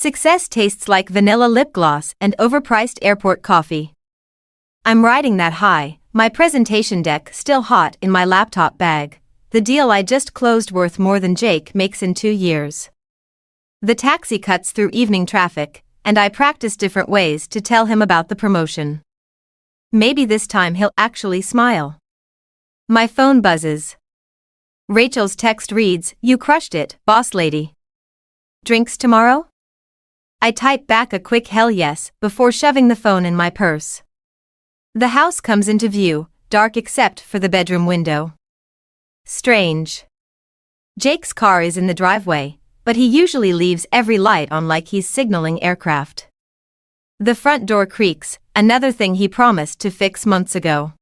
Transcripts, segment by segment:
Success tastes like vanilla lip gloss and overpriced airport coffee. I'm riding that high, my presentation deck still hot in my laptop bag, the deal I just closed worth more than Jake makes in 2 years. The taxi cuts through evening traffic, and I practice different ways to tell him about the promotion. Maybe this time he'll actually smile. My phone buzzes. Rachel's text reads, "You crushed it, boss lady. Drinks tomorrow?" I type back a quick hell yes before shoving the phone in my purse. The house comes into view, dark except for the bedroom window. Strange. Jake's car is in the driveway, but he usually leaves every light on like he's signaling aircraft. The front door creaks, another thing he promised to fix months ago.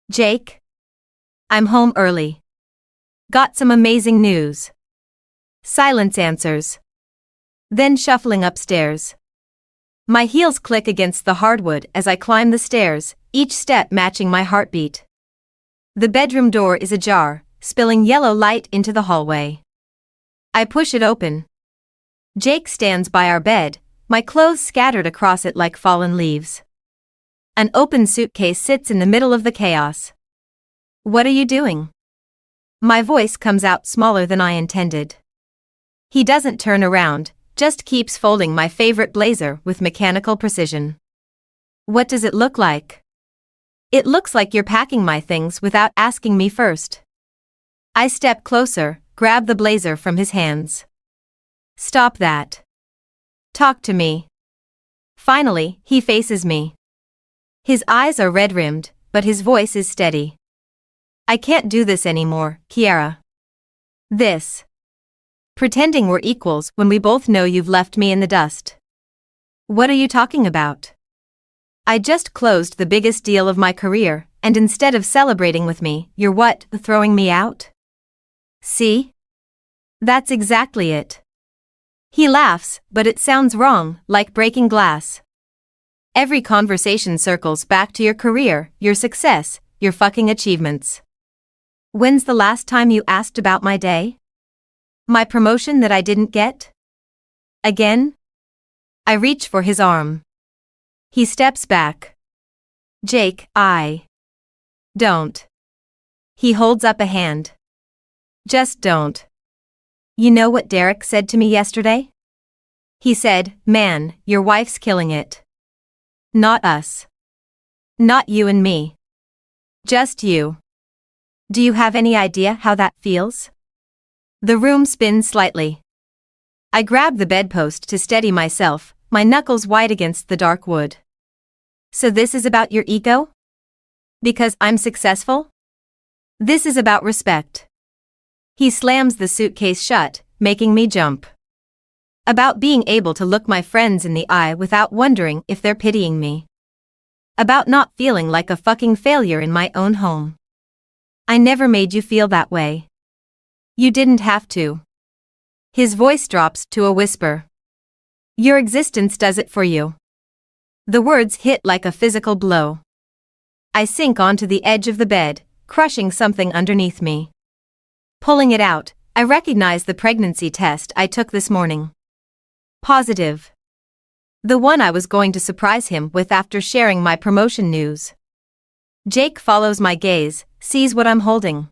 "Jake? I'm home early. Got some amazing news." Silence answers. Then shuffling upstairs. My heels click against the hardwood as I climb the stairs, each step matching my heartbeat. The bedroom door is ajar, spilling yellow light into the hallway. I push it open. Jake stands by our bed, my clothes scattered across it like fallen leaves. An open suitcase sits in the middle of the chaos. "What are you doing?" My voice comes out smaller than I intended. He doesn't turn around, just keeps folding my favorite blazer with mechanical precision. "What does it look like?" "It looks like you're packing my things without asking me first." I step closer, grab the blazer from his hands. "Stop that. Talk to me." Finally, he faces me. His eyes are red-rimmed, but his voice is steady. "I can't do this anymore, Kiara. This. Pretending we're equals when we both know you've left me in the dust." "What are you talking about?" "I just closed the biggest deal of my career, and instead of celebrating with me, you're what, throwing me out?" "See? That's exactly it." He laughs, but it sounds wrong, like breaking glass. "Every conversation circles back to your career, your success, your fucking achievements. When's the last time you asked about my day? My promotion that I didn't get? Again?" I reach for his arm. He steps back. "Jake, I don't." He holds up a hand. "Just don't. You know what Derek said to me yesterday? He said, 'Man, your wife's killing it. Not us. Not you and me. Just you.' Do you have any idea how that feels?" The room spins slightly. I grab the bedpost to steady myself, my knuckles white against the dark wood. "So this is about your ego? Because I'm successful? This is about respect." He slams the suitcase shut, making me jump. About being able to look my friends in the eye without wondering if they're pitying me. About not feeling like a fucking failure in my own home. "I never made you feel that way. You didn't have to." His voice drops to a whisper. "Your existence does it for you." The words hit like a physical blow. I sink onto the edge of the bed, crushing something underneath me. Pulling it out, I recognize the pregnancy test I took this morning. Positive. The one I was going to surprise him with after sharing my promotion news. Jake follows my gaze, sees what I'm holding.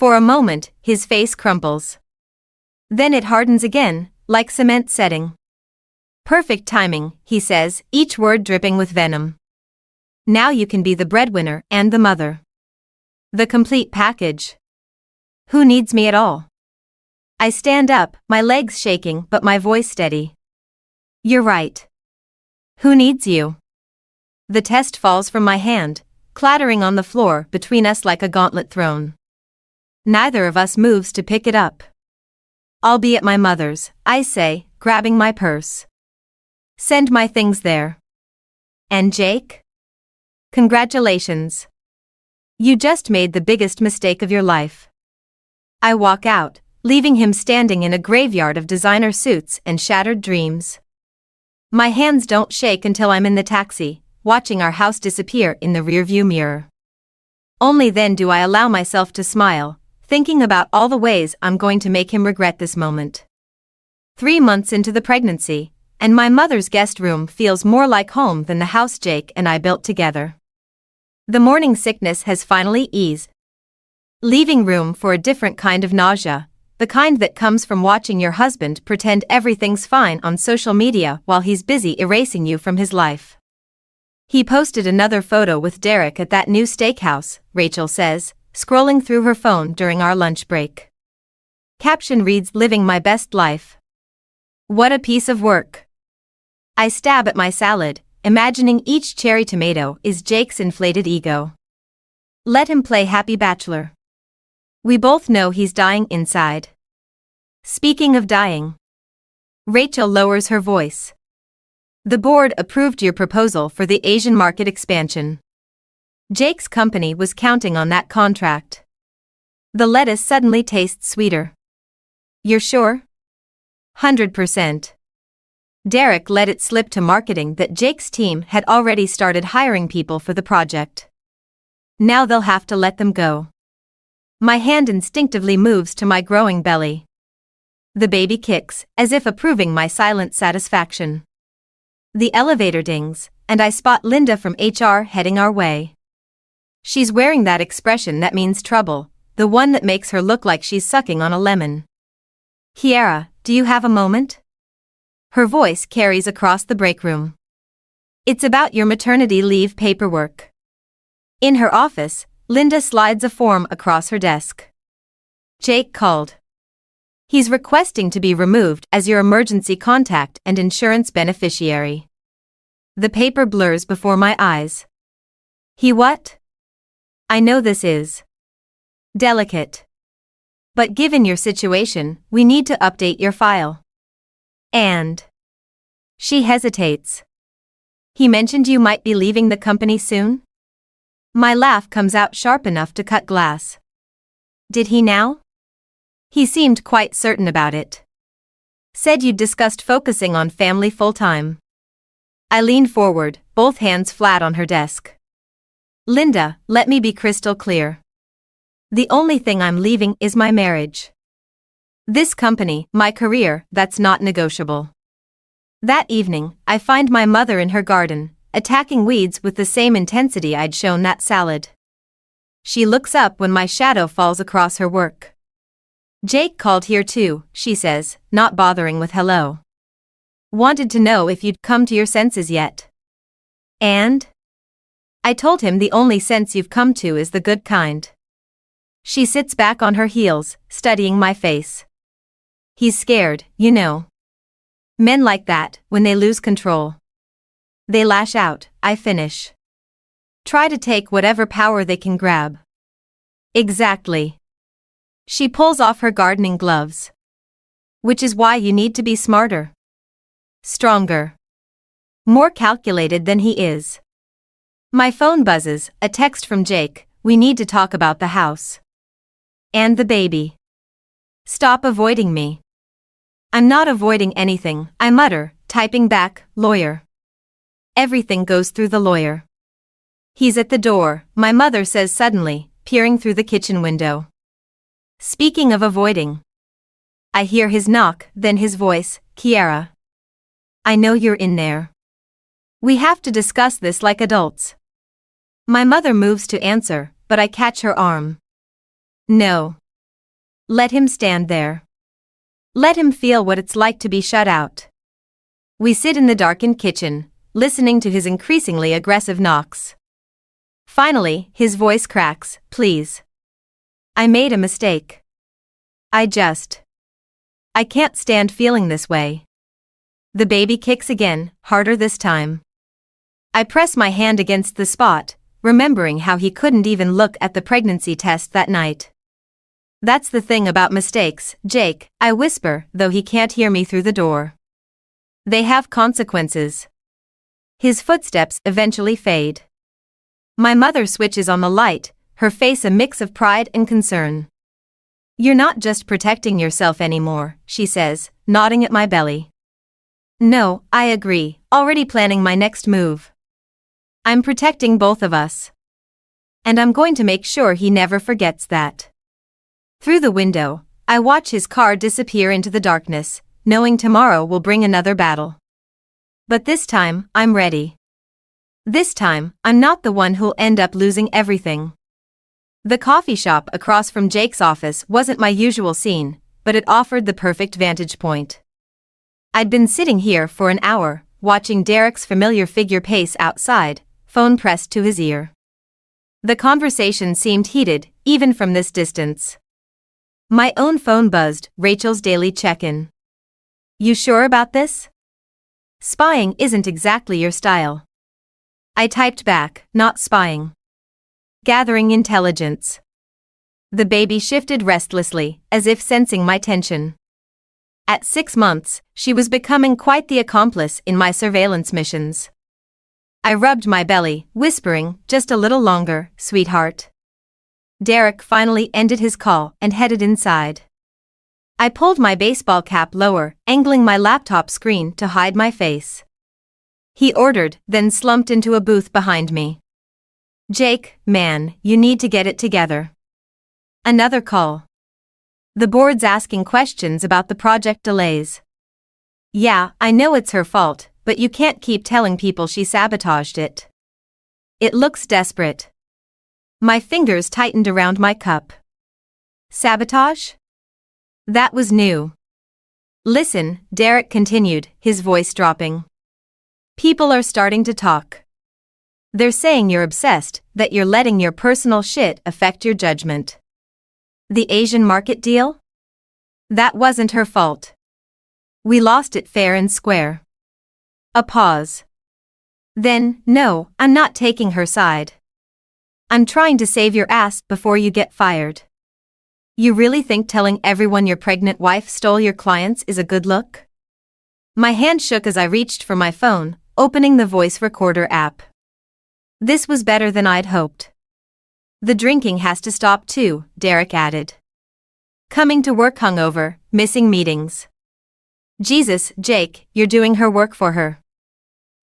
For a moment, his face crumples. Then it hardens again, like cement setting. "Perfect timing," he says, each word dripping with venom. "Now you can be the breadwinner and the mother. The complete package. Who needs me at all?" I stand up, my legs shaking but my voice steady. "You're right. Who needs you?" The test falls from my hand, clattering on the floor between us like a gauntlet thrown. Neither of us moves to pick it up. "I'll be at my mother's," I say, grabbing my purse. "Send my things there." "And Jake? Congratulations. You just made the biggest mistake of your life." I walk out, leaving him standing in a graveyard of designer suits and shattered dreams. My hands don't shake until I'm in the taxi, watching our house disappear in the rearview mirror. Only then do I allow myself to smile, thinking about all the ways I'm going to make him regret this moment. 3 months into the pregnancy, and my mother's guest room feels more like home than the house Jake and I built together. The morning sickness has finally eased, leaving room for a different kind of nausea, the kind that comes from watching your husband pretend everything's fine on social media while he's busy erasing you from his life. He posted another photo with Derek at that new steakhouse, Rachel says, scrolling through her phone during our lunch break. Caption reads, "Living my best life. What a piece of work." I stab at my salad, imagining each cherry tomato is Jake's inflated ego. Let him play happy bachelor. We both know he's dying inside. Speaking of dying. Rachel lowers her voice. The board approved your proposal for the Asian market expansion. Jake's company was counting on that contract. The lettuce suddenly tastes sweeter. You're sure? 100%. Derek let it slip to marketing that Jake's team had already started hiring people for the project. Now they'll have to let them go. My hand instinctively moves to my growing belly. The baby kicks, as if approving my silent satisfaction. The elevator dings, and I spot Linda from HR heading our way. She's wearing that expression that means trouble, the one that makes her look like she's sucking on a lemon. Kiara, do you have a moment? Her voice carries across the break room. It's about your maternity leave paperwork. In her office, Linda slides a form across her desk. Jake called. He's requesting to be removed as your emergency contact and insurance beneficiary. The paper blurs before my eyes. He what? I know this is delicate. But given your situation, we need to update your file. And she hesitates. He mentioned you might be leaving the company soon? My laugh comes out sharp enough to cut glass. Did he now? He seemed quite certain about it. Said you'd discussed focusing on family full-time. I leaned forward, both hands flat on her desk. Linda, let me be crystal clear. The only thing I'm leaving is my marriage. This company, my career, that's not negotiable. That evening, I find my mother in her garden, attacking weeds with the same intensity I'd shown that salad. She looks up when my shadow falls across her work. Jake called here too, she says, not bothering with hello. Wanted to know if you'd come to your senses yet. And? I told him the only sense you've come to is the good kind. She sits back on her heels, studying my face. He's scared, you know. Men like that, when they lose control. They lash out, I finish. Try to take whatever power they can grab. Exactly. She pulls off her gardening gloves. Which is why you need to be smarter. Stronger. More calculated than he is. My phone buzzes, a text from Jake, we need to talk about the house. And the baby. Stop avoiding me. I'm not avoiding anything, I mutter, typing back, lawyer. Everything goes through the lawyer. He's at the door, my mother says suddenly, peering through the kitchen window. Speaking of avoiding. I hear his knock, then his voice, Kiara. I know you're in there. We have to discuss this like adults. My mother moves to answer, but I catch her arm. No. Let him stand there. Let him feel what it's like to be shut out. We sit in the darkened kitchen, listening to his increasingly aggressive knocks. Finally, his voice cracks, please. I made a mistake. I can't stand feeling this way. The baby kicks again, harder this time. I press my hand against the spot, remembering how he couldn't even look at the pregnancy test that night. That's the thing about mistakes, Jake, I whisper, though he can't hear me through the door. They have consequences. His footsteps eventually fade. My mother switches on the light, her face a mix of pride and concern. You're not just protecting yourself anymore, she says, nodding at my belly. No, I agree, already planning my next move. I'm protecting both of us. And I'm going to make sure he never forgets that. Through the window, I watch his car disappear into the darkness, knowing tomorrow will bring another battle. But this time, I'm ready. This time, I'm not the one who'll end up losing everything. The coffee shop across from Jake's office wasn't my usual scene, but it offered the perfect vantage point. I'd been sitting here for an hour, watching Derek's familiar figure pace outside, phone pressed to his ear. The conversation seemed heated, even from this distance. My own phone buzzed, Rachel's daily check-in. You sure about this? Spying isn't exactly your style. I typed back, not spying. Gathering intelligence. The baby shifted restlessly, as if sensing my tension. At 6 months, she was becoming quite the accomplice in my surveillance missions. I rubbed my belly, whispering, just a little longer, sweetheart. Derek finally ended his call and headed inside. I pulled my baseball cap lower, angling my laptop screen to hide my face. He ordered, then slumped into a booth behind me. Jake, man, you need to get it together. Another call. The board's asking questions about the project delays. Yeah, I know it's her fault, but you can't keep telling people she sabotaged it. It looks desperate. My fingers tightened around my cup. Sabotage? That was new. Listen, Derek continued, his voice dropping. People are starting to talk. They're saying you're obsessed, that you're letting your personal shit affect your judgment. The Asian market deal? That wasn't her fault. We lost it fair and square. A pause. Then, no, I'm not taking her side. I'm trying to save your ass before you get fired. You really think telling everyone your pregnant wife stole your clients is a good look? My hand shook as I reached for my phone, opening the voice recorder app. This was better than I'd hoped. The drinking has to stop too, Derek added. Coming to work hungover, missing meetings. Jesus, Jake, you're doing her work for her.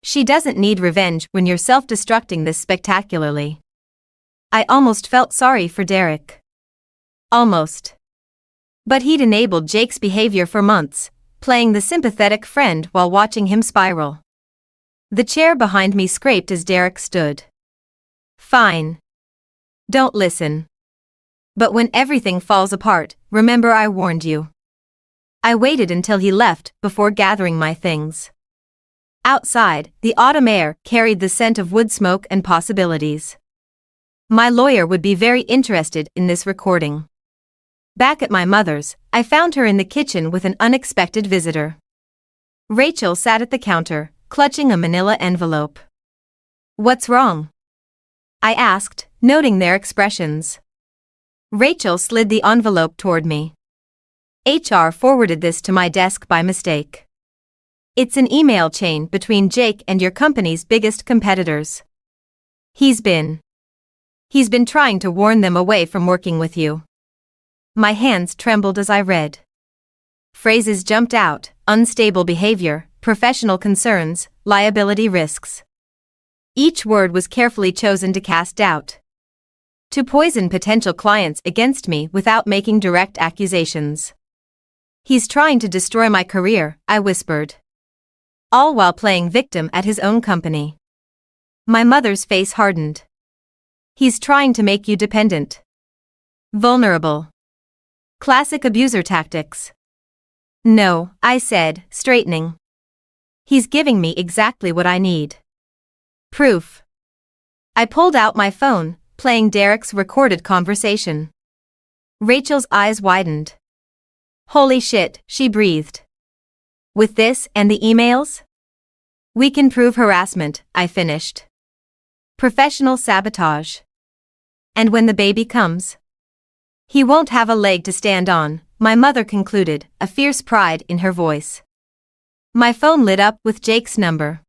She doesn't need revenge when you're self-destructing this spectacularly. I almost felt sorry for Derek. Almost. But he'd enabled Jake's behavior for months, playing the sympathetic friend while watching him spiral. The chair behind me scraped as Derek stood. Fine. Don't listen. But when everything falls apart, remember I warned you. I waited until he left before gathering my things. Outside, the autumn air carried the scent of wood smoke and possibilities. My lawyer would be very interested in this recording. Back at my mother's, I found her in the kitchen with an unexpected visitor. Rachel sat at the counter, clutching a manila envelope. What's wrong? I asked, noting their expressions. Rachel slid the envelope toward me. HR forwarded this to my desk by mistake. It's an email chain between Jake and your company's biggest competitors. He's been trying to warn them away from working with you. My hands trembled as I read. Phrases jumped out: unstable behavior, professional concerns, liability risks. Each word was carefully chosen to cast doubt. To poison potential clients against me without making direct accusations. He's trying to destroy my career, I whispered. All while playing victim at his own company. My mother's face hardened. He's trying to make you dependent. Vulnerable. Classic abuser tactics. No, I said, straightening. He's giving me exactly what I need. Proof. I pulled out my phone, playing Derek's recorded conversation. Rachel's eyes widened. Holy shit, she breathed. With this and the emails? We can prove harassment, I finished. Professional sabotage. And when the baby comes? He won't have a leg to stand on, my mother concluded, a fierce pride in her voice. My phone lit up with Jake's number.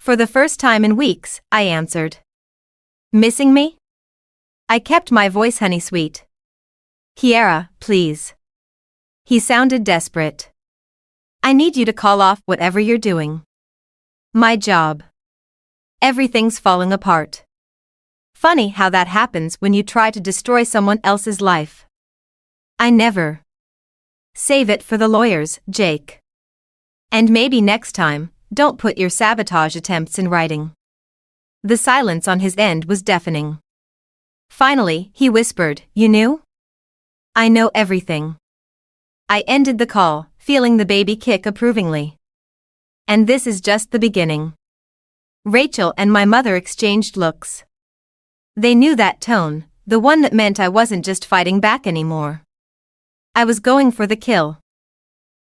For the first time in weeks, I answered. Missing me? I kept my voice honey sweet. Kiara, please. He sounded desperate. I need you to call off whatever you're doing. My job. Everything's falling apart. Funny how that happens when you try to destroy someone else's life. I never. Save it for the lawyers, Jake. And maybe next time, don't put your sabotage attempts in writing. The silence on his end was deafening. Finally, he whispered, "You knew?" "I know everything." I ended the call, feeling the baby kick approvingly. And this is just the beginning. Rachel and my mother exchanged looks. They knew that tone, the one that meant I wasn't just fighting back anymore. I was going for the kill.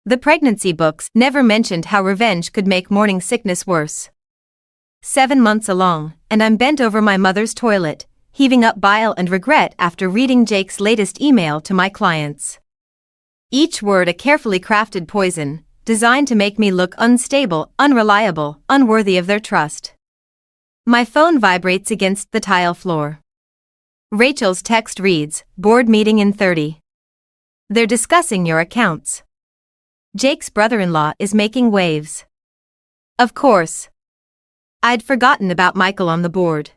The pregnancy books never mentioned how revenge could make morning sickness worse. 7 months along, and I'm bent over my mother's toilet, heaving up bile and regret after reading Jake's latest email to my clients. Each word a carefully crafted poison, designed to make me look unstable, unreliable, unworthy of their trust. My phone vibrates against the tile floor. Rachel's text reads, "Board meeting in 30. They're discussing your accounts." Jake's brother-in-law is making waves. Of course. I'd forgotten about Michael on the board.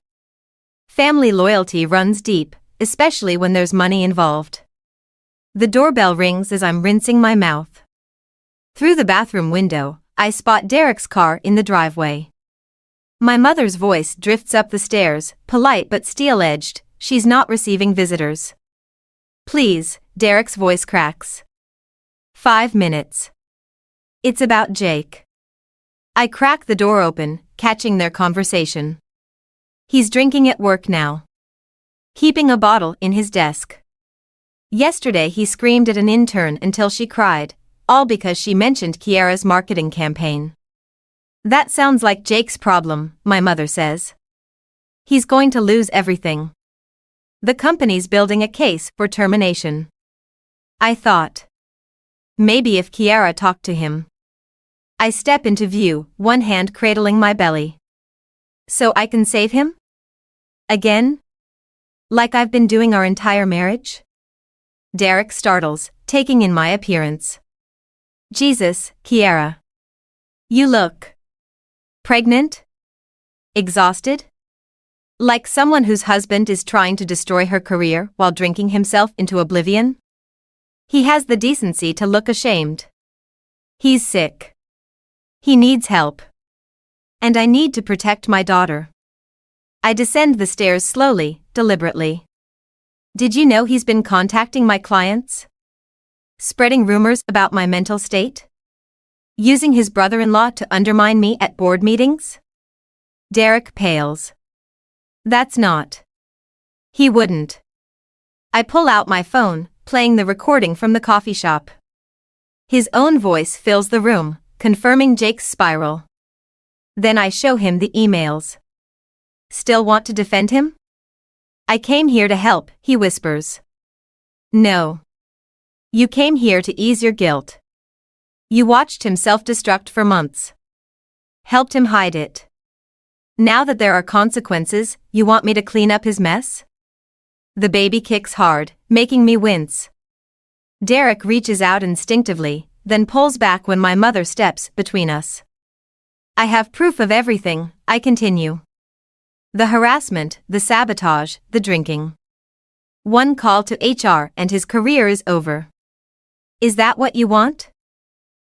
Family loyalty runs deep, especially when there's money involved. The doorbell rings as I'm rinsing my mouth. Through the bathroom window, I spot Derek's car in the driveway. My mother's voice drifts up the stairs, polite but steel-edged. "She's not receiving visitors." "Please," Derek's voice cracks. 5 minutes. It's about Jake. I crack the door open, catching their conversation. He's drinking at work now. Keeping a bottle in his desk. Yesterday he screamed at an intern until she cried, all because she mentioned Kiara's marketing campaign. "That sounds like Jake's problem," my mother says. "He's going to lose everything. The company's building a case for termination." I thought. Maybe if Kiara talked to him. I step into view, one hand cradling my belly. "So I can save him? Again? Like I've been doing our entire marriage?" Derek startles, taking in my appearance. "Jesus, Kiara. You look pregnant? Exhausted? Like someone whose husband is trying to destroy her career while drinking himself into oblivion?" He has the decency to look ashamed. He's sick. He needs help. And I need to protect my daughter. I descend the stairs slowly, deliberately. "Did you know he's been contacting my clients? Spreading rumors about my mental state? Using his brother-in-law to undermine me at board meetings?" Derek pales. "That's not. He wouldn't." I pull out my phone, playing the recording from the coffee shop. His own voice fills the room, confirming Jake's spiral. Then I show him the emails. "Still want to defend him?" "I came here to help," he whispers. "No. You came here to ease your guilt. You watched him self-destruct for months. Helped him hide it. Now that there are consequences, you want me to clean up his mess?" The baby kicks hard, making me wince. Derek reaches out instinctively, then pulls back when my mother steps between us. "I have proof of everything," I continue. The harassment, the sabotage, the drinking. One call to HR and his career is over. "Is that what you want?"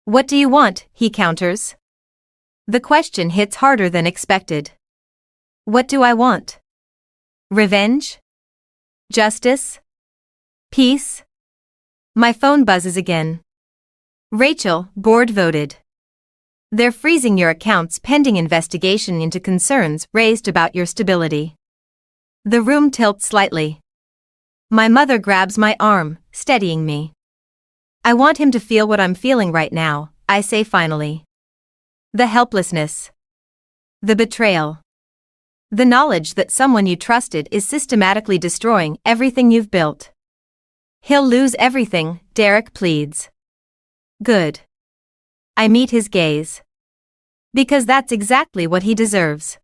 "What do you want?" he counters. The question hits harder than expected. What do I want? Revenge? Justice? Peace? My phone buzzes again. "Rachel, board voted. They're freezing your accounts pending investigation into concerns raised about your stability." The room tilts slightly. My mother grabs my arm, steadying me. "I want him to feel what I'm feeling right now," I say finally. The helplessness. The betrayal. The knowledge that someone you trusted is systematically destroying everything you've built. "He'll lose everything," Derek pleads. Good. I meet his gaze. Because that's exactly what he deserves.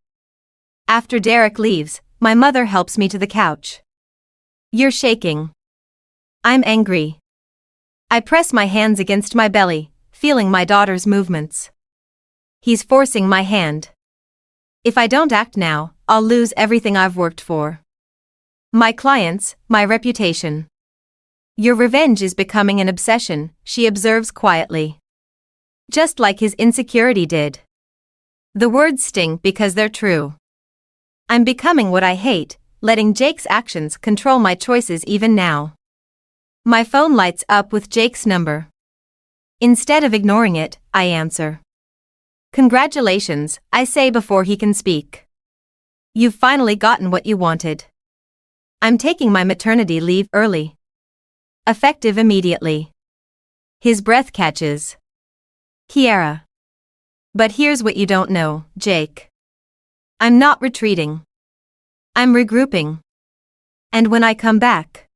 After Derek leaves, my mother helps me to the couch. "You're shaking." I'm angry. I press my hands against my belly, feeling my daughter's movements. He's forcing my hand. If I don't act now, I'll lose everything I've worked for. My clients, my reputation. Your revenge is becoming an obsession, she observes quietly. Just like his insecurity did. The words sting because they're true. I'm becoming what I hate, letting Jake's actions control my choices even now. My phone lights up with Jake's number. Instead of ignoring it, I answer. Congratulations, I say before he can speak. You've finally gotten what you wanted. I'm taking my maternity leave early. Effective immediately. His breath catches. Kiara. But here's what you don't know, Jake. I'm not retreating. I'm regrouping. And when I come back,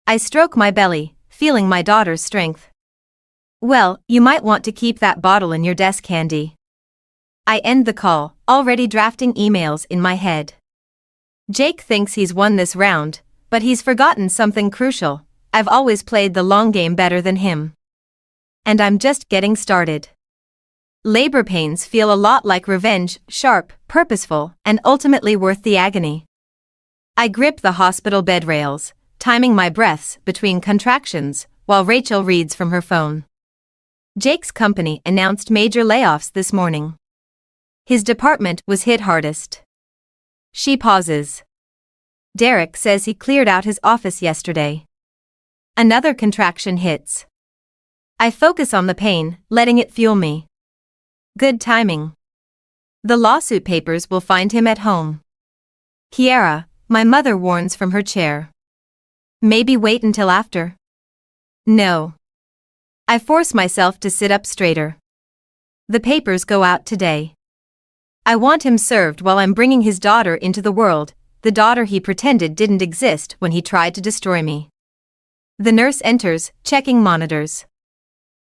I stroke my belly, feeling my daughter's strength. Well, you might want to keep that bottle in your desk handy. I end the call, already drafting emails in my head. Jake thinks he's won this round, but he's forgotten something crucial. I've always played the long game better than him. And I'm just getting started. Labor pains feel a lot like revenge, sharp, purposeful, and ultimately worth the agony. I grip the hospital bed rails, timing my breaths between contractions, while Rachel reads from her phone. Jake's company announced major layoffs this morning. His department was hit hardest. She pauses. Derek says he cleared out his office yesterday. Another contraction hits. I focus on the pain, letting it fuel me. Good timing. The lawsuit papers will find him at home. Kiara, my mother warns from her chair. Maybe wait until after. No. I force myself to sit up straighter. The papers go out today. I want him served while I'm bringing his daughter into the world, the daughter he pretended didn't exist when he tried to destroy me. The nurse enters, checking monitors.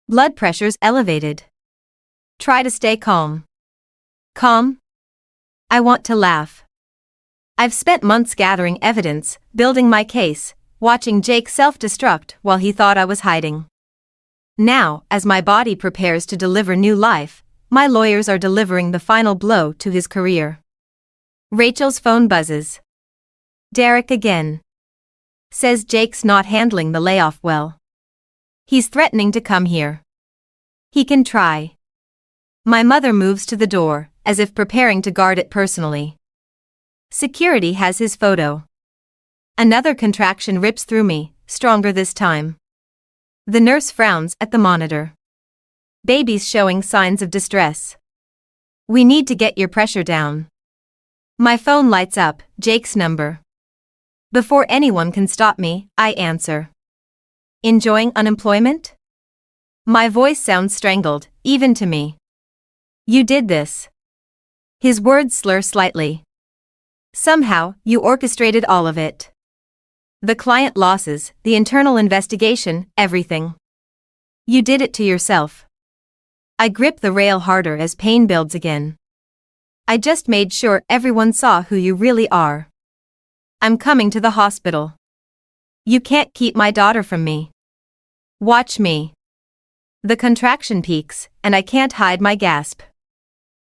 Blood pressure's elevated. Try to stay calm. Calm? I want to laugh. I've spent months gathering evidence, building my case, watching Jake self-destruct while he thought I was hiding. Now, as my body prepares to deliver new life, my lawyers are delivering the final blow to his career. Rachel's phone buzzes. Derek again. Says Jake's not handling the layoff well. He's threatening to come here. He can try. My mother moves to the door, as if preparing to guard it personally. Security has his photo. Another contraction rips through me, stronger this time. The nurse frowns at the monitor. Baby's showing signs of distress. We need to get your pressure down. My phone lights up, Jake's number. Before anyone can stop me, I answer. Enjoying unemployment? My voice sounds strangled, even to me. You did this. His words slur slightly. Somehow, you orchestrated all of it. The client losses, the internal investigation, everything. You did it to yourself. I grip the rail harder as pain builds again. I just made sure everyone saw who you really are. I'm coming to the hospital. You can't keep my daughter from me. Watch me. The contraction peaks, and I can't hide my gasp.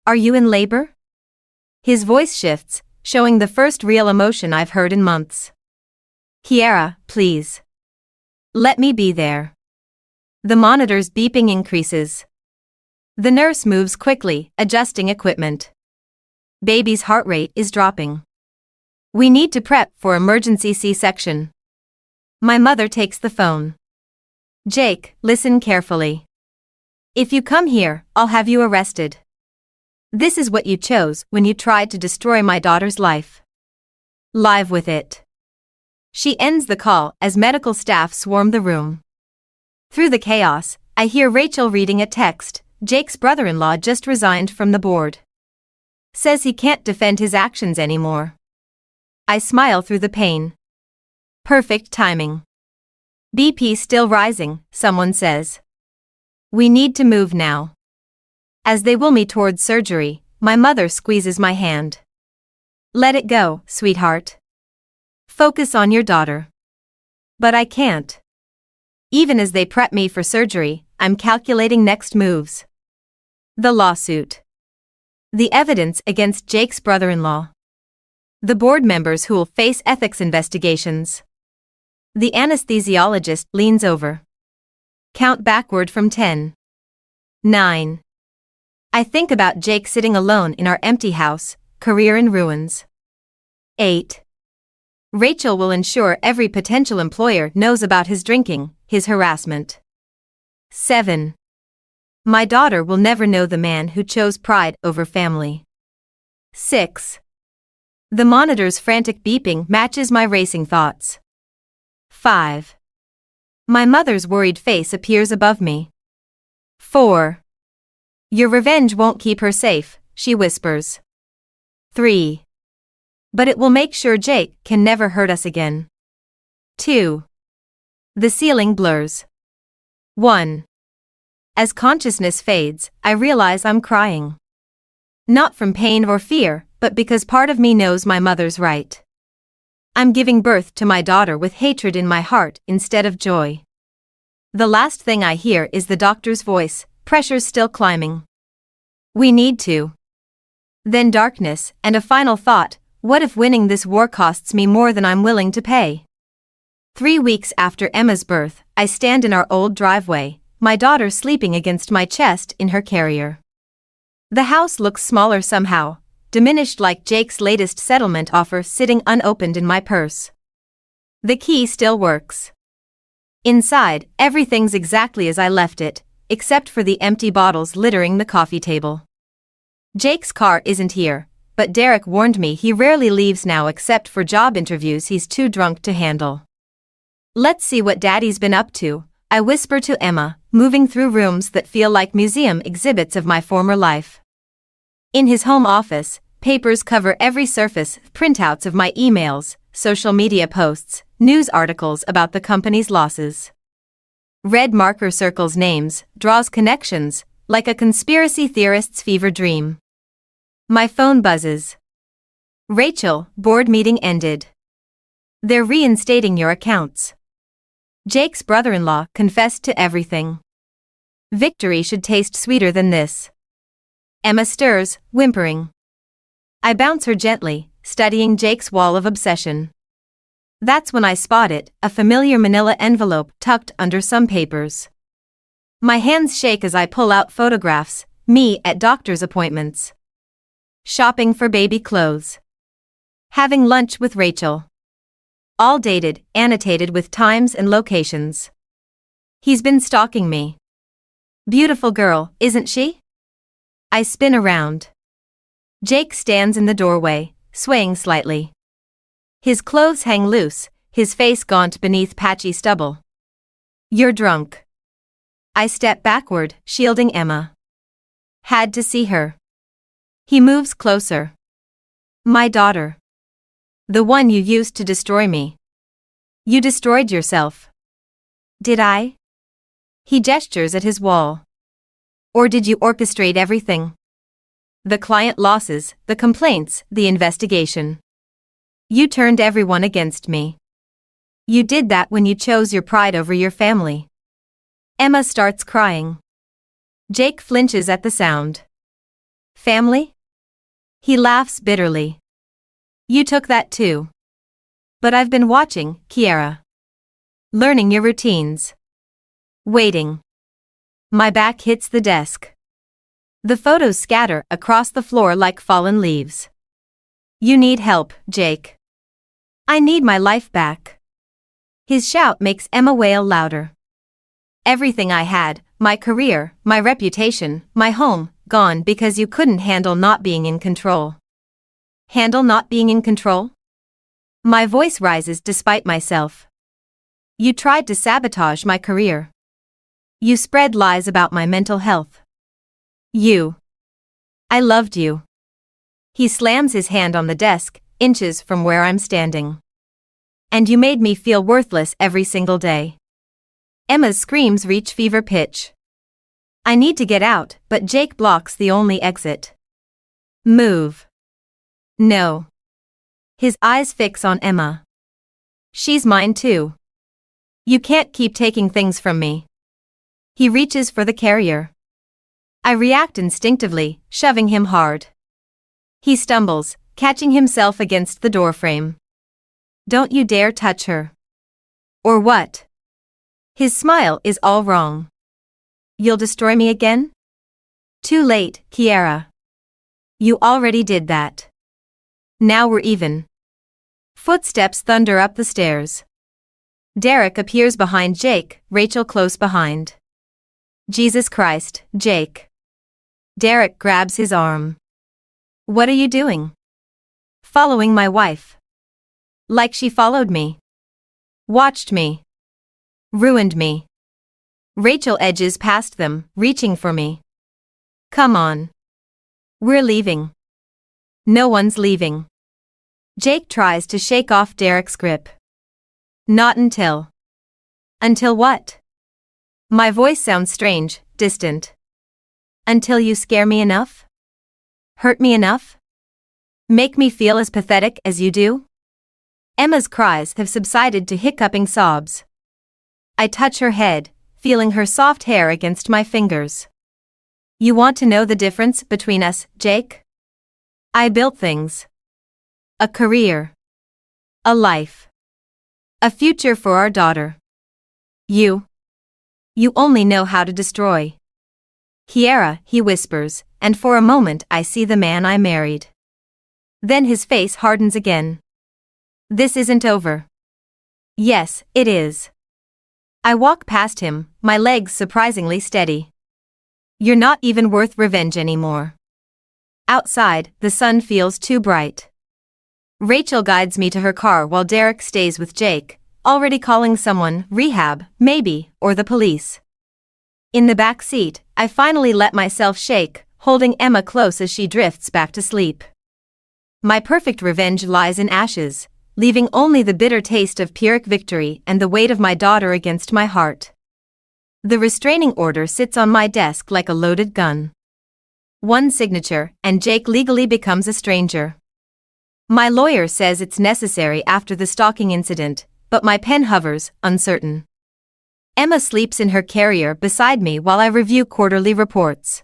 Are you in labor? His voice shifts, showing the first real emotion I've heard in months. Kiara, please. Let me be there. The monitor's beeping increases. The nurse moves quickly, adjusting equipment. Baby's heart rate is dropping. We need to prep for emergency C-section. My mother takes the phone. Jake, listen carefully. If you come here, I'll have you arrested. This is what you chose when you tried to destroy my daughter's life. Live with it. She ends the call as medical staff swarm the room. Through the chaos, I hear Rachel reading a text. Jake's brother-in-law just resigned from the board. Says he can't defend his actions anymore. I smile through the pain. Perfect timing. BP still rising, someone says. We need to move now. As they wheel me towards surgery, my mother squeezes my hand. Let it go, sweetheart. Focus on your daughter. But I can't. Even as they prep me for surgery, I'm calculating next moves. The lawsuit. The evidence against Jake's brother-in-law. The board members who'll face ethics investigations. The anesthesiologist leans over. Count backward from 10. 9. I think about Jake sitting alone in our empty house, career in ruins. 8. Rachel will ensure every potential employer knows about his drinking, his harassment. 7. My daughter will never know the man who chose pride over family. 6. The monitor's frantic beeping matches my racing thoughts. 5. My mother's worried face appears above me. 4. Your revenge won't keep her safe, she whispers. 3. But it will make sure Jake can never hurt us again. 2. The ceiling blurs. 1. As consciousness fades, I realize I'm crying. Not from pain or fear, but because part of me knows my mother's right. I'm giving birth to my daughter with hatred in my heart instead of joy. The last thing I hear is the doctor's voice, pressure's still climbing. We need to. Then darkness, and a final thought, what if winning this war costs me more than I'm willing to pay? 3 weeks after Emma's birth, I stand in our old driveway, my daughter sleeping against my chest in her carrier. The house looks smaller somehow, diminished like Jake's latest settlement offer sitting unopened in my purse. The key still works. Inside, everything's exactly as I left it, except for the empty bottles littering the coffee table. Jake's car isn't here, but Derek warned me he rarely leaves now except for job interviews he's too drunk to handle. Let's see what Daddy's been up to, I whisper to Emma, moving through rooms that feel like museum exhibits of my former life. In his home office, papers cover every surface, printouts of my emails, social media posts, news articles about the company's losses. Red marker circles names, draws connections, like a conspiracy theorist's fever dream. My phone buzzes. Rachel, board meeting ended. They're reinstating your accounts. Jake's brother-in-law confessed to everything. Victory should taste sweeter than this. Emma stirs, whimpering. I bounce her gently, studying Jake's wall of obsession. That's when I spot it, a familiar manila envelope tucked under some papers. My hands shake as I pull out photographs, me at doctor's appointments. Shopping for baby clothes. Having lunch with Rachel. All dated, annotated with times and locations. He's been stalking me. Beautiful girl, isn't she? I spin around. Jake stands in the doorway, swaying slightly. His clothes hang loose, his face gaunt beneath patchy stubble. You're drunk. I step backward, shielding Emma. Had to see her. He moves closer. My daughter. The one you used to destroy me. You destroyed yourself. Did I? He gestures at his wall. Or did you orchestrate everything? The client losses, the complaints, the investigation. You turned everyone against me. You did that when you chose your pride over your family. Emma starts crying. Jake flinches at the sound. Family? He laughs bitterly. You took that too. But I've been watching, Kiara. Learning your routines. Waiting. My back hits the desk. The photos scatter across the floor like fallen leaves. You need help, Jake. I need my life back. His shout makes Emma wail louder. Everything I had, my career, my reputation, my home, gone because you couldn't handle not being in control. Handle not being in control? My voice rises despite myself. You tried to sabotage my career. You spread lies about my mental health. I loved you. He slams his hand on the desk, inches from where I'm standing. And you made me feel worthless every single day. Emma's screams reach fever pitch. I need to get out, but Jake blocks the only exit. Move. No. His eyes fix on Emma. She's mine too. You can't keep taking things from me. He reaches for the carrier. I react instinctively, shoving him hard. He stumbles, catching himself against the doorframe. Don't you dare touch her. Or what? His smile is all wrong. You'll destroy me again? Too late, Kiara. You already did that. Now we're even. Footsteps thunder up the stairs. Derek appears behind Jake, Rachel close behind. Jesus Christ, Jake. Derek grabs his arm. What are you doing? Following my wife. Like she followed me. Watched me. Ruined me. Rachel edges past them, reaching for me. Come on. We're leaving. No one's leaving. Jake tries to shake off Derek's grip. Not until. Until what? My voice sounds strange, distant. Until you scare me enough? Hurt me enough? Make me feel as pathetic as you do? Emma's cries have subsided to hiccuping sobs. I touch her head, feeling her soft hair against my fingers. You want to know the difference between us, Jake? I built things. A career. A life. A future for our daughter. You only know how to destroy. Kiara, he whispers, and for a moment I see the man I married. Then his face hardens again. This isn't over. Yes, it is. I walk past him, my legs surprisingly steady. You're not even worth revenge anymore. Outside, the sun feels too bright. Rachel guides me to her car while Derek stays with Jake, already calling someone, rehab, maybe, or the police. In the back seat, I finally let myself shake, holding Emma close as she drifts back to sleep. My perfect revenge lies in ashes, leaving only the bitter taste of Pyrrhic victory and the weight of my daughter against my heart. The restraining order sits on my desk like a loaded gun. One signature, and Jake legally becomes a stranger. My lawyer says it's necessary after the stalking incident, but my pen hovers, uncertain. Emma sleeps in her carrier beside me while I review quarterly reports.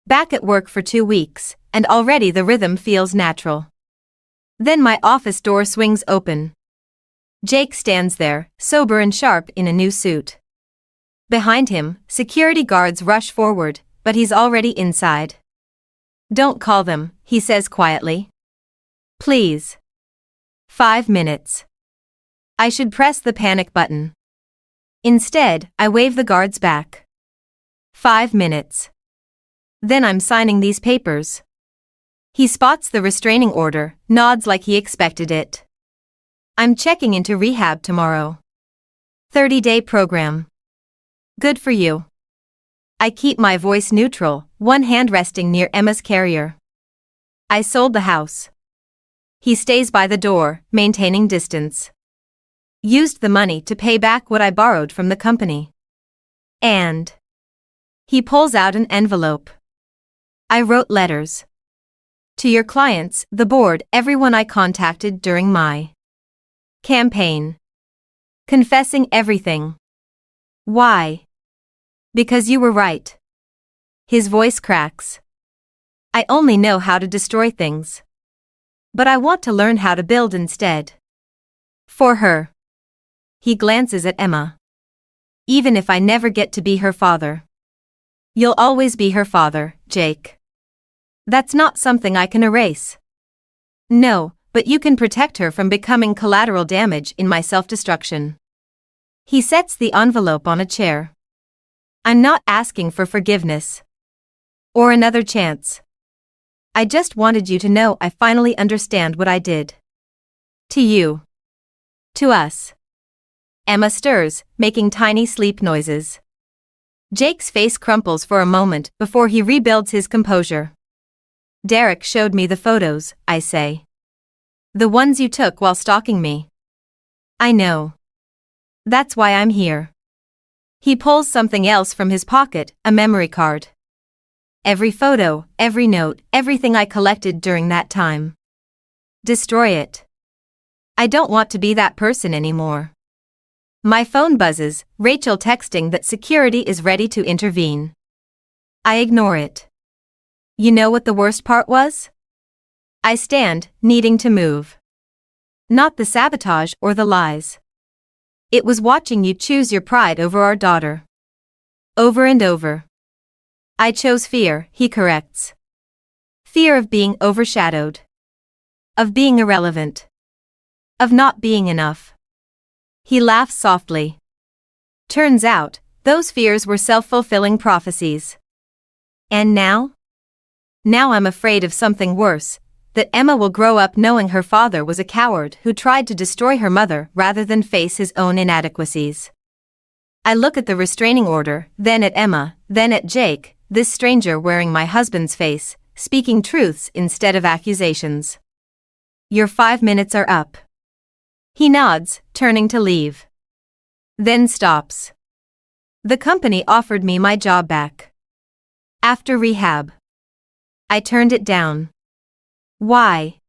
Back at work for 2 weeks, and already the rhythm feels natural. Then my office door swings open. Jake stands there, sober and sharp in a new suit. Behind him, security guards rush forward, but he's already inside. Don't call them, he says quietly. Please. 5 minutes. I should press the panic button. Instead, I wave the guards back. 5 minutes. Then I'm signing these papers. He spots the restraining order, nods like he expected it. I'm checking into rehab tomorrow. 30-day program. Good for you. I keep my voice neutral, one hand resting near Emma's carrier. I sold the house. He stays by the door, maintaining distance. Used the money to pay back what I borrowed from the company. And he pulls out an envelope. I wrote letters. To your clients, the board, everyone I contacted during my campaign. Confessing everything. Why? Because you were right. His voice cracks. I only know how to destroy things. But I want to learn how to build instead. For her. He glances at Emma. Even if I never get to be her father. You'll always be her father, Jake. That's not something I can erase. No, but you can protect her from becoming collateral damage in my self-destruction. He sets the envelope on a chair. I'm not asking for forgiveness. Or another chance. I just wanted you to know I finally understand what I did. To you. To us. Emma stirs, making tiny sleep noises. Jake's face crumples for a moment before he rebuilds his composure. Derek showed me the photos, I say. The ones you took while stalking me. I know. That's why I'm here. He pulls something else from his pocket, a memory card. Every photo, every note, everything I collected during that time. Destroy it. I don't want to be that person anymore. My phone buzzes, Rachel texting that security is ready to intervene. I ignore it. You know what the worst part was? I stand, needing to move. Not the sabotage or the lies. It was watching you choose your pride over our daughter. Over and over. I chose fear, he corrects. Fear of being overshadowed. Of being irrelevant. Of not being enough. He laughs softly. Turns out, those fears were self-fulfilling prophecies. And now? Now I'm afraid of something worse, that Emma will grow up knowing her father was a coward who tried to destroy her mother rather than face his own inadequacies. I look at the restraining order, then at Emma, then at Jake, this stranger wearing my husband's face, speaking truths instead of accusations. Your 5 minutes are up. He nods, turning to leave. Then stops. The company offered me my job back. After rehab. I turned it down. Why?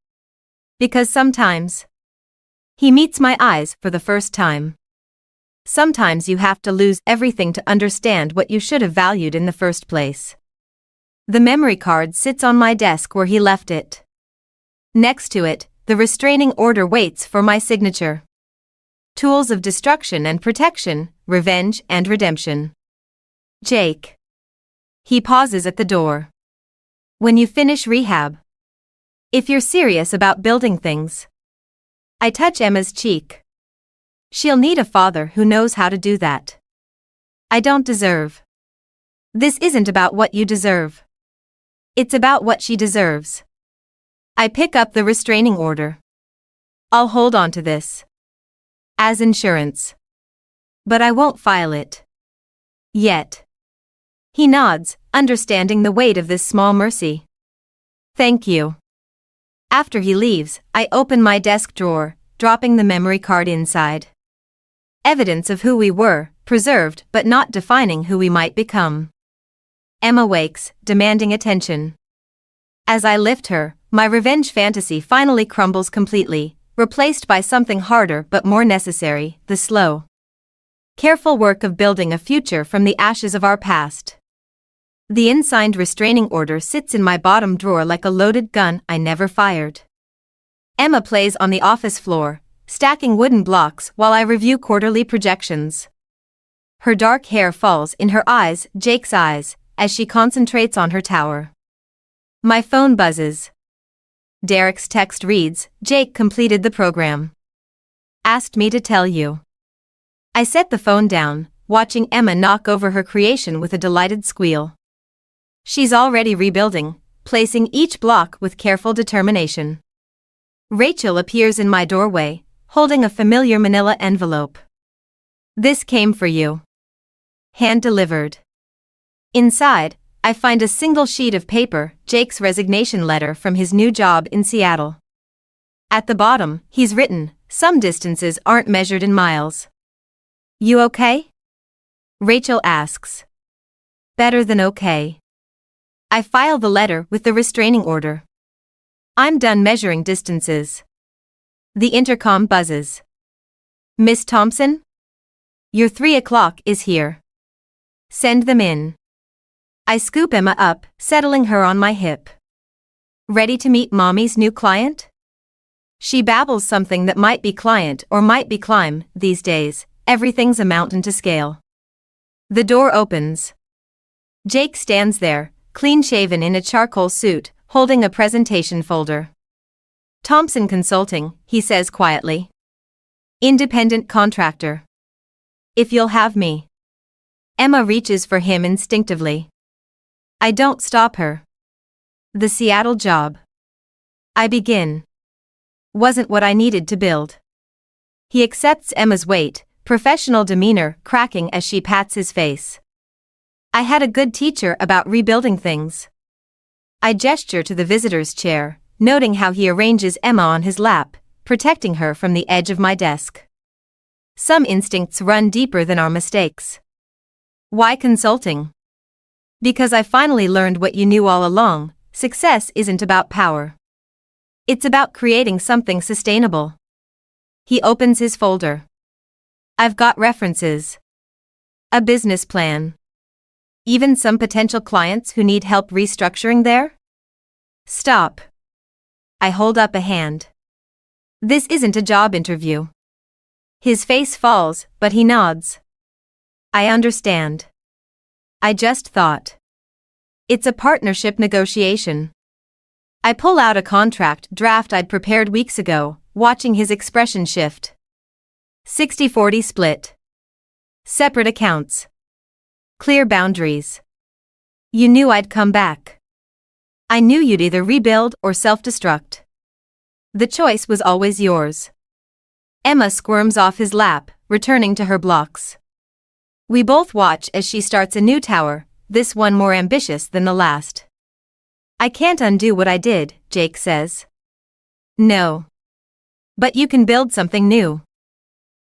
Because sometimes. He meets my eyes for the first time. Sometimes you have to lose everything to understand what you should have valued in the first place. The memory card sits on my desk where he left it. Next to it, the restraining order waits for my signature. Tools of destruction and protection, revenge and redemption. Jake. He pauses at the door. When you finish rehab. If you're serious about building things. I touch Emma's cheek. She'll need a father who knows how to do that. I don't deserve. This isn't about what you deserve. It's about what she deserves. I pick up the restraining order. I'll hold on to this. As insurance. But I won't file it. Yet. He nods, understanding the weight of this small mercy. Thank you. After he leaves, I open my desk drawer, dropping the memory card inside. Evidence of who we were, preserved but not defining who we might become. Emma wakes, demanding attention. As I lift her, my revenge fantasy finally crumbles completely, replaced by something harder but more necessary, the slow, careful work of building a future from the ashes of our past. The unsigned restraining order sits in my bottom drawer like a loaded gun I never fired. Emma plays on the office floor, stacking wooden blocks while I review quarterly projections. Her dark hair falls in her eyes, Jake's eyes, as she concentrates on her tower. My phone buzzes. Derek's text reads, Jake completed the program. Asked me to tell you. I set the phone down, watching Emma knock over her creation with a delighted squeal. She's already rebuilding, placing each block with careful determination. Rachel appears in my doorway, holding a familiar manila envelope. This came for you. Hand-delivered. Inside, I find a single sheet of paper, Jake's resignation letter from his new job in Seattle. At the bottom, he's written, some distances aren't measured in miles. You okay? Rachel asks. Better than okay. I file the letter with the restraining order. I'm done measuring distances. The intercom buzzes. Miss Thompson? Your 3 o'clock is here. Send them in. I scoop Emma up, settling her on my hip. Ready to meet Mommy's new client? She babbles something that might be client or might be climb. These days, everything's a mountain to scale. The door opens. Jake stands there, clean-shaven in a charcoal suit, holding a presentation folder. Thompson Consulting, he says quietly. Independent contractor. If you'll have me. Emma reaches for him instinctively. I don't stop her. The Seattle job. I begin. Wasn't what I needed to build. He accepts Emma's weight, professional demeanor cracking as she pats his face. I had a good teacher about rebuilding things. I gesture to the visitor's chair, noting how he arranges Emma on his lap, protecting her from the edge of my desk. Some instincts run deeper than our mistakes. Why consulting? Because I finally learned what you knew all along, success isn't about power. It's about creating something sustainable. He opens his folder. I've got references. A business plan. Even some potential clients who need help restructuring there? Stop. I hold up a hand. This isn't a job interview. His face falls, but he nods. I understand. I just thought. It's a partnership negotiation. I pull out a contract draft I'd prepared weeks ago, watching his expression shift. 60-40 split. Separate accounts. Clear boundaries. You knew I'd come back. I knew you'd either rebuild or self-destruct. The choice was always yours. Emma squirms off his lap, returning to her blocks. We both watch as she starts a new tower, this one more ambitious than the last. I can't undo what I did, Jake says. No. But you can build something new.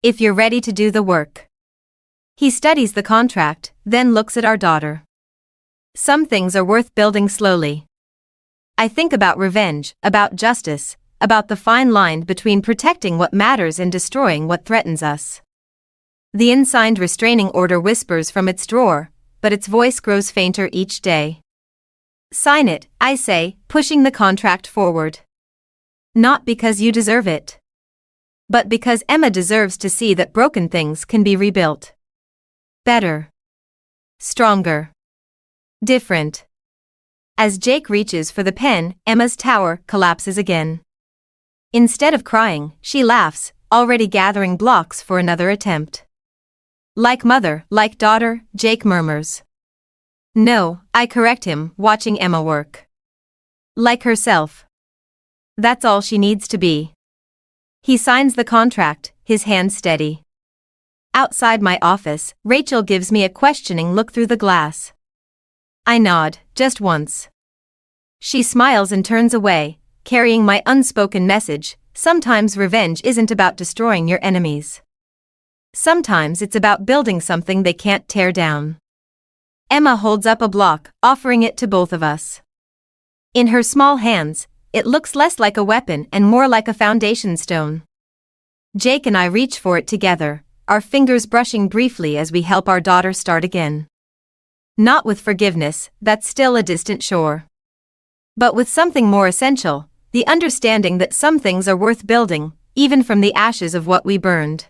If you're ready to do the work. He studies the contract, then looks at our daughter. Some things are worth building slowly. I think about revenge, about justice, about the fine line between protecting what matters and destroying what threatens us. The unsigned restraining order whispers from its drawer, but its voice grows fainter each day. Sign it, I say, pushing the contract forward. Not because you deserve it. But because Emma deserves to see that broken things can be rebuilt. Better. Stronger. Different. As Jake reaches for the pen, Emma's tower collapses again. Instead of crying, she laughs, already gathering blocks for another attempt. Like mother, like daughter, Jake murmurs. No, I correct him, watching Emma work. Like herself. That's all she needs to be. He signs the contract, his hand steady. Outside my office, Rachel gives me a questioning look through the glass. I nod, just once. She smiles and turns away, carrying my unspoken message. Sometimes revenge isn't about destroying your enemies. Sometimes it's about building something they can't tear down. Emma holds up a block, offering it to both of us. In her small hands, it looks less like a weapon and more like a foundation stone. Jake and I reach for it together, our fingers brushing briefly as we help our daughter start again. Not with forgiveness, that's still a distant shore. But with something more essential, the understanding that some things are worth building, even from the ashes of what we burned.